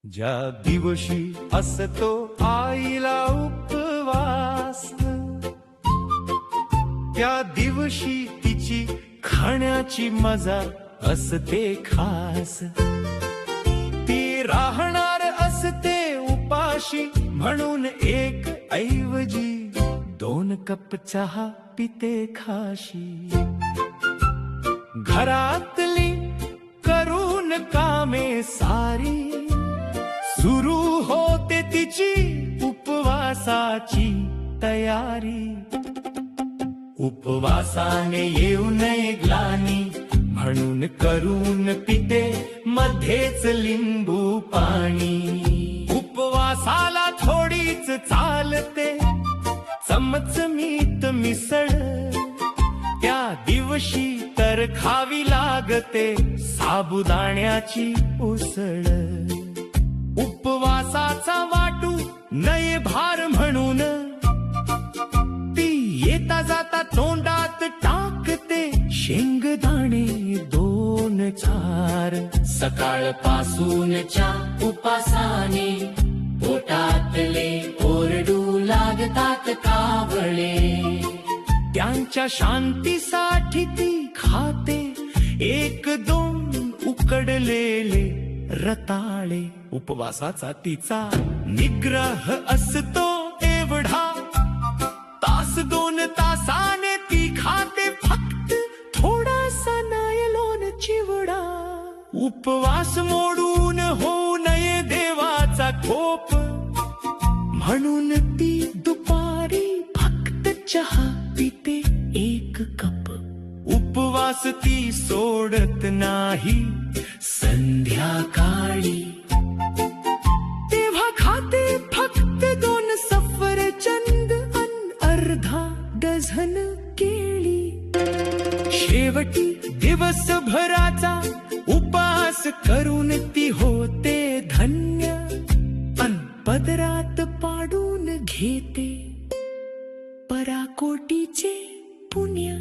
ज्या दिवशी असतो आईला उपवास, त्या दिवशी तिची खाण्याची मजा असते खास. ती राहणार असते उपाशी म्हणून एक ऐवजी 2 कप चहा पिते खाशी. घरातली करून कामे सारी, सुरू होते तिची उपवासाची तयारी. उपवासाने येऊ नये ग्लानी म्हणून करून पिते मध्येच लिंबू पाणी. उपवासाला थोडीच चालते चमचमीत मिसळ, त्या दिवशी तर खावी लागते साबुदाण्याची उसळ. उपवासाचा वाटू नये भार म्हणून ती येता जाता तोंडात टाकते शेंगदाणे 2-4. सकाळपासूनच्या उपासाने पोटातले ओरडू लागतात कावळे. त्यांच्या शांतीसाठी ती खाते 1-2 उकडलेले रताळे. उपवासाचा तिचा निग्रह असतो एवढा, 1-2 तासाने ती खाते फक्त थोडासा नायलॉन चिवडा. उपवास मोडून होऊ नये देवाचा कोप म्हणून ती दुपारी फक्त चहा पिते 1 कप. उपवास ती सोडत नाही संध्याकाळी, तेव्हा खाते फक्त 2 सफरचंद अन अर्धा डझन केळी. शेवटी दिवसभराचा उपास करून ती होते धन्य, अन पदरात पाडून घेते पराकोटीचे पुण्य.